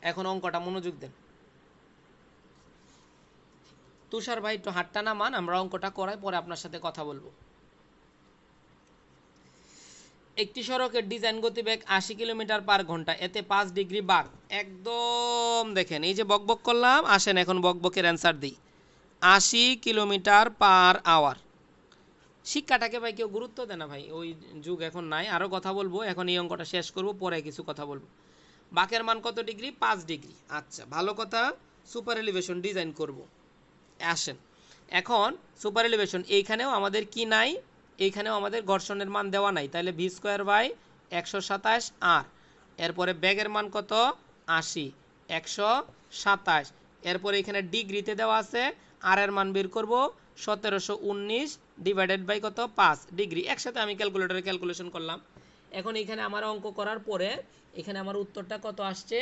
এখন অঙ্কটা মনোযোগ দেন। তুষার ভাই একটু হাতটা নামান, আমরা অঙ্কটা করাই পরে আপনার সাথে কথা বলবো। একটি সড়কের ডিজাইন গতিবেগ 80 কিলোমিটার পার ঘন্টা, এতে 5 ডিগ্রি বাঁক। একদম দেখেন এই যে বকবক করলাম, আসেন এখন বকবকের অ্যান্সার দিই। 80 কিলোমিটার পার আওয়ার। শিক্ষাটাকে ভাই কেউ গুরুত্ব দেয় না ভাই, ওই যুগ এখন নাই। আরও কথা বলবো, এখন এই অঙ্কটা শেষ করব, পরে কিছু কথা বলবো। বাঁকের মান কত ডিগ্রি? 5 ডিগ্রি। আচ্ছা ভালো কথা, সুপার এলিভেশন ডিজাইন করব। আসেন এখন সুপার এলিভেশন, এইখানেও আমাদের কি নাই, এইখানেও আমাদের ঘর্ষণের মান দেওয়া নাই, তাহলে ভি স্কোয়ার বাই 127 আর এরপরে ব্যাগের মান কত? 80, 127, এরপরে এখানে ডিগ্রিতে দেওয়া আছে, আর এর মান বের করব 1719 ডিভাইডেড বাই কত? 5 ডিগ্রি। একসাথে আমি ক্যালকুলেটরে ক্যালকুলেশন করলাম। এখন এখানে আমার অঙ্ক করার পরে এখানে আমার উত্তরটা কত আসছে?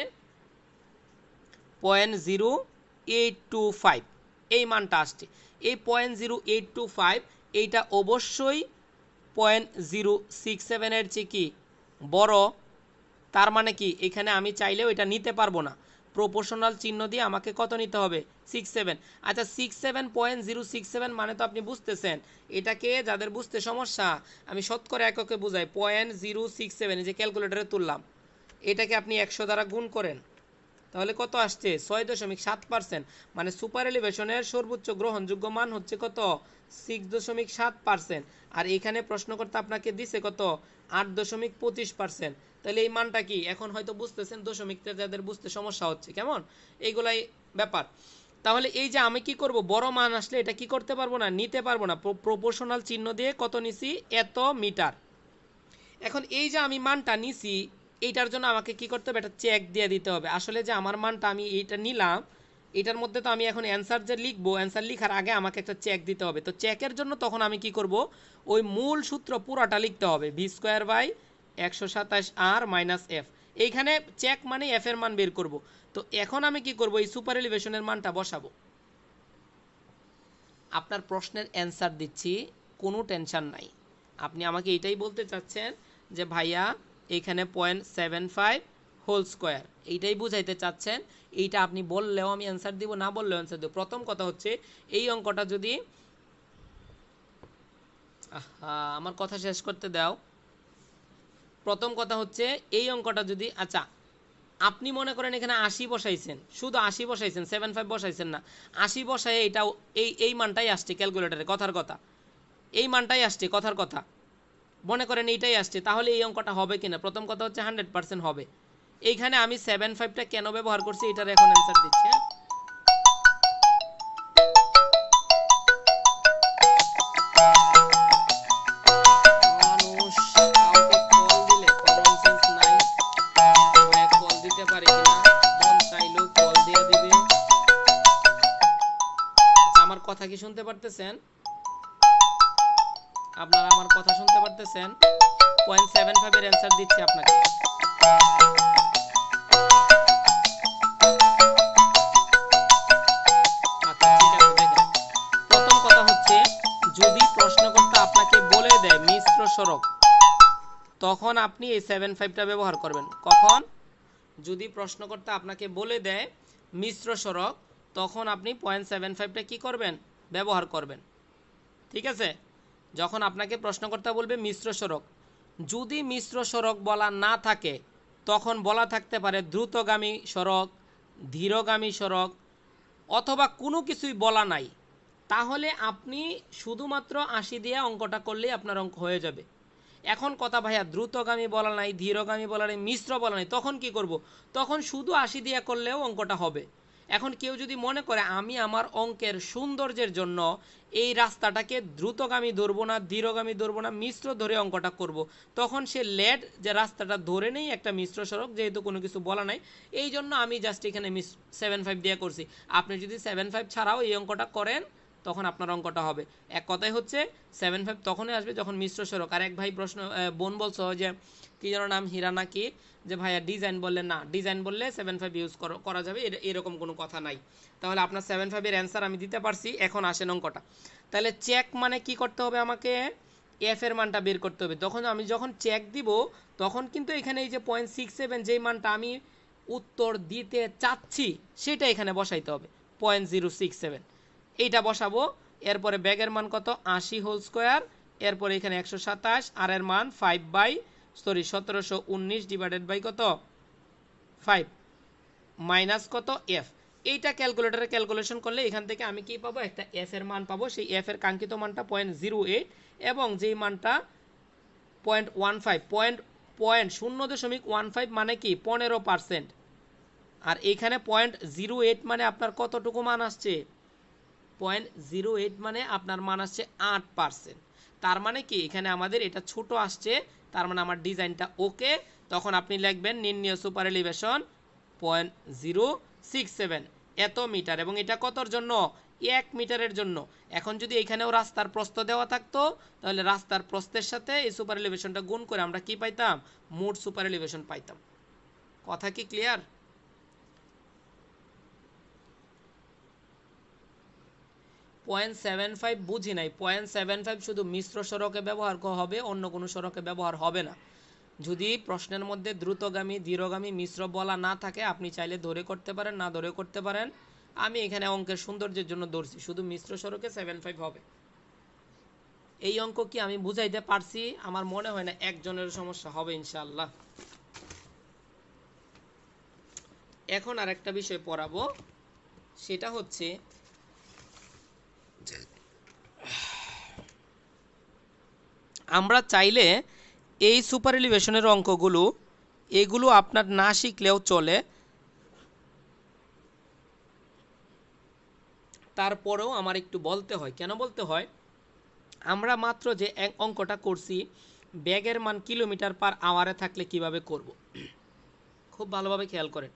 0.0825 এই মানটা আসছে। এই 0.0825 এইটা অবশ্যই 0.067 এর চেয়ে কি বড়। তার মানে কি এখানে আমি চাইলেও এটা নিতে পারবো না, প্রপোর্শনাল চিহ্ন দিয়ে আমাকে কত নিতে হবে? 67। আচ্ছা 67.067 মানে তো আপনি বুঝতেছেন, এটাকে যাদের বুঝতে সমস্যা আমি শতকরা এককে বুঝাই। 0.067 এই যে ক্যালকুলেটরে তুললাম, এটাকে আপনি 100 দ্বারা গুণ করেন, তাহলে কত আসছে? 6.7%। মানে সুপার এলিভেশনের সর্বোচ্চ গ্রহণযোগ্য মান হচ্ছে কত? 6.7%। আর এখানে প্রশ্নকর্তা আপনাকে দিছে কত? 8.25%। তাহলে এই মানটা কি এখন হয়তো বুঝতেছেন, দশমিকটা যাদের বুঝতে সমস্যা হচ্ছে কেমন, এইগুলাই ব্যাপার। তাহলে এই যে আমি কি করব, বড় মান আসলে এটা কি করতে পারবো না, নিতে পারবো না। প্রপোর্শনাল চিহ্ন দিয়ে কত নিছি? এত মিটার। এখন এই যে আমি মানটা নিছি, এইটার জন্য আমাকে কি করতে হবে? একটা চেক দিয়ে দিতে হবে। আসলে যে আমার মানটা আমি এইটা নিলাম, এটার মধ্যে তো আমি এখন অ্যান্সার যে লিখবো, অ্যান্সার লিখার আগে আমাকে একটা চেক দিতে হবে। তো চেকের জন্য তখন আমি কি করব, ওই মূল সূত্র পুরাটা লিখতে হবে, ভি স্কোয়ার বাই 127 আর মাইনাস এফ। এইখানে চেক মানে এফ এর মান বের করব। তো এখন আমি কি করব, এই সুপার এলিভেশনের মানটা বসাবো। আপনার প্রশ্নের অ্যান্সার দিচ্ছি, কোনো টেনশন নাই। আপনি আমাকে এটাই বলতে চাচ্ছেন যে ভাইয়া এখানে 0.75 হোল স্কোয়ার, এইটাই বুঝাইতে চাচ্ছেন। এইটা আপনি বললেও আমি অ্যান্সার দিব, না বললেও অ্যান্সার দেব। প্রথম কথা হচ্ছে এই অঙ্কটা যদি আমার কথা শেষ করতে দাও। প্রথম কথা হচ্ছে এই অঙ্কটা যদি, আচ্ছা আপনি মনে করেন এখানে 80 বসাইছেন, শুধু 80 বসাইছেন, 75 বসাইছেন না, 80 বসায় এটাও এই মানটাই আসছে ক্যালকুলেটরে, কথার কথা এই মানটাই আসছে, কথার কথা মনে করেন এইটাই আসছে, তাহলে এই অঙ্কটা হবে কিনা? প্রথম কথা হচ্ছে 100% হবে। এইখানে আমি 75টা কেন ব্যবহার করছি এটার এখন অ্যান্সার দিচ্ছি। মানুষ কাউকে কল দিলে কমন সেন্স নাই, কল দিতে পারে কিনা, মন চাইলেও কল দিয়ে দিবে। আচ্ছা আমার কথা কি শুনতে পারতেছেন? আপনারা আমার কথা শুনতে পারতেছেন? 0.75 এর অ্যান্সার দিচ্ছি আপনাকে। আচ্ছা ঠিক আছে, দেখেন প্রথম কথা হচ্ছে যদি প্রশ্নকর্তা আপনাকে বলে দেয় মিশ্র সড়ক, তখন আপনি এই 75টা ব্যবহার করবেন। কখন? যদি প্রশ্নকর্তা আপনাকে বলে দেয় মিশ্র সড়ক, তখন আপনি 0.75টা কি করবেন? ব্যবহার করবেন। ঠিক আছে? যখন আপনাকে প্রশ্নকর্তা বলবে মিশ্র সড়ক, যদি মিশ্র সড়ক বলা না থাকে তখন বলা থাকতে পারে দ্রুতগামী সড়ক, ধীরগামী সড়ক, অথবা কোনো কিছুই বলা নাই, তাহলে আপনি শুধুমাত্র 80 দিয়ে অঙ্কটা করলেই আপনার অঙ্ক হয়ে যাবে। এখন কথা ভাইয়া দ্রুতগামী বলা নাই, ধীরগামী বলা নাই, মিশ্র বলা নাই, তখন কি করব? তখন শুধু 80 দিয়ে করলেও অঙ্কটা হবে। এখন কেউ যদি মনে করে আমি আমার অঙ্কের সৌন্দর্যের জন্য এই রাস্তাটাকে দ্রুতগামী ধরবো না, ধীরগামী ধরবো না, মিশ্র ধরে অঙ্কটা করব, তখন সে লেড যে রাস্তাটা ধরে নেই একটা মিশ্র সড়ক, যেহেতু কোনো কিছু বলা নাই, এই জন্য আমি জাস্ট এখানে 75 দিয়ে করছি। আপনি যদি 75 ছাড়াও এই অঙ্কটা করেন তখন আপনার অঙ্কটা হবে। এক কথায় হচ্ছে 75 তখনই আসবে যখন মিশ্র সড়ক। আর এক ভাই প্রশ্ন বোন বলছো যে কি যেন নাম, হীরা নাকি, যে ভাইয়া ডিজাইন বললে না, ডিজাইন বললে 75 ইউজ করা যাবে, এরকম কোনো কথা নাই। তাহলে আপনার 75 এর অ্যান্সার আমি দিতে পারছি। এখন আসেন অঙ্কটা। তাহলে চেক মানে কি করতে হবে আমাকে? এফ এর মানটা বের করতে হবে। তখন আমি যখন চেক দিব তখন কিন্তু এখানে এই যে 0.67 যেই মানটা আমি উত্তর দিতে চাচ্ছি সেটা এখানে বসাইতে হবে 0.067 এইটা বসাবো। এরপরে ব্যাগের মান কত 80 হোল স্কোয়ার, এরপরে এখানে 127 আর এর মান 1719 ডিভাইডেড বাই কত 5 মাইনাস কত এফ। এইটা ক্যালকুলেটরে ক্যালকুলেশন করলে এখান থেকে আমি কি পাবো একটা এফ এর মান পাবো। সেই এফ এর কাঙ্ক্ষিত মানটা 0.08 এবং যেই মানটা 0.15 মানে কি 15%, আর এখানে 0.08 মানে আপনার কতটুকু মান আসছে 0.08 মানে আপনার মান আসছে 8%। তার মানে কি এখানে আমাদের এটা ছোট আসছে, তার মানে আমার ডিজাইনটা ওকে। তখন আপনি লিখবেন নির্ণয় সুপার এলিভেশন 0.067 এত মিটার, এবং এটা কতর জন্য 1 মিটারের জন্য। এখন যদি এখানেও রাস্তার প্রস্থ দেওয়া থাকতো তাহলে রাস্তার প্রস্থের সাথে এই সুপার এলিভেশনটা গুণ করে আমরা কি পাইতাম মোট সুপার এলিভেশন পাইতাম। কথা কি ক্লিয়ার? 0.75 বুঝি নাই। 0.75 শুধু মিশ্র সড়কে ব্যবহার হবে, অন্য কোনো সড়কে ব্যবহার হবে না। যদি প্রশ্নের মধ্যে দ্রুতগামী ধীরগামী মিশ্র বলা না থাকে আপনি চাইলে ধরে করতে পারেন, না ধরে করতে পারেন। আমি এখানে অঙ্কের সৌন্দর্যের জন্য ধরছি শুধু মিশ্র সড়কে 75 হবে। এই অঙ্ক কি আমি বুঝাইতে পারছি? আমার মনে হয় না একজনের সমস্যা হবে ইনশাআল্লাহ। এখন আর একটা বিষয় পড়াবো, সেটা হচ্ছে আমরা চাইলে এই সুপার এলিভেশনের অঙ্কগুলো এগুলো আপনার না শিখলেও চলে, তারপরেও আমার একটু বলতে হয়। কেন বলতে হয়? আমরা মাত্র যে অঙ্কটা করছি ব্যাগের মান কিলোমিটার পার আওয়ারে থাকলে কিভাবে করব, খুব ভালোভাবে খেয়াল করেন।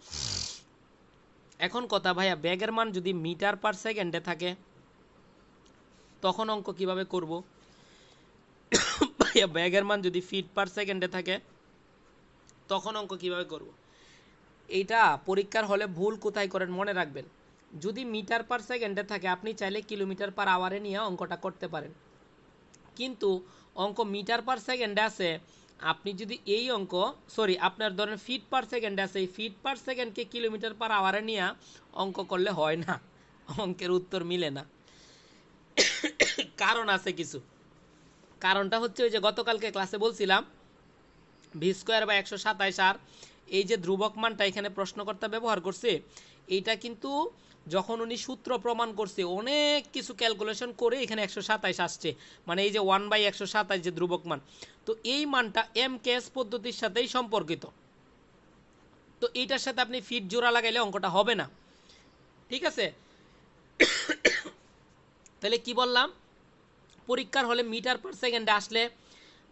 এখন কথা ভাইয়া ব্যাগের মান যদি মিটার পার সেকেন্ডে থাকে তখন অঙ্ক কিভাবে করব? ভাইয়া ব্যাগের মান যদি ফিট পার সেকেন্ডে থাকে তখন অঙ্ক কিভাবে করব? এইটা পরীক্ষার হলে ভুল কোথায় করেন মনে রাখবেন। যদি মিটার পার সেকেন্ডে থাকে আপনি চাইলে কিলোমিটার পার আওয়ারে নিয়ে অঙ্কটা করতে পারেন, কিন্তু অঙ্ক মিটার পার সেকেন্ডে আছে। আপনি যদি এই অঙ্ক আপনার ধরেন ফিট পার সেকেন্ডে আছে, এই ফিট পার সেকেন্ডকে কিলোমিটার পার আওয়ারে নিয়ে অঙ্ক করলে হয় না, অঙ্কের উত্তর মিলে না। কারণ আছে কিছু। কারণটা হচ্ছে ওই যে গতকালকে ক্লাসে বলছিলাম ভি স্কোয়ার বা 127, আর এই যে ধ্রুবক মানটা এখানে প্রশ্নকর্তা ব্যবহার করছে, এইটা কিন্তু যখন উনি সূত্র প্রমাণ করছে অনেক কিছু ক্যালকুলেশন করে এখানে 127 আসছে, মানে এই যে 1/127 যে ধ্রুবক মান, তো এই মানটা এমকেএস পদ্ধতির সাথেই সম্পর্কিত। তো এইটার সাথে আপনি ফিট জোড়া লাগাইলে অঙ্কটা হবে না, ঠিক আছে? তাহলে কি বললাম, পরীক্ষার হলে মিটার পার সেকেন্ডে আসলে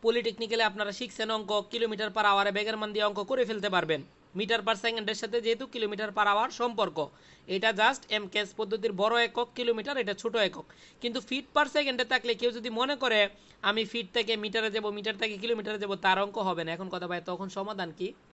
পলিটেকনিক্যালে আপনারা শিখছেন অঙ্ক কিলোমিটার পার আওয়ারে বেগের মান দিয়ে অঙ্ক করে ফেলতে পারবেন। মিটার পার সেকেন্ডের সাথে যেহেতু কিলোমিটার পার আওয়ার সম্পর্ক, এটা জাস্ট এমকেএস পদ্ধতির বড় একক কিলোমিটার, এটা ছোট একক। কিন্তু ফিট পার সেকেন্ডে থাকলে কেউ যদি মনে করে আমি ফিট থেকে মিটারে যাব, মিটার থেকে কিলোমিটারে যাব, তার অঙ্ক হবে না। এখন কথা ভাই তখন সমাধান কি?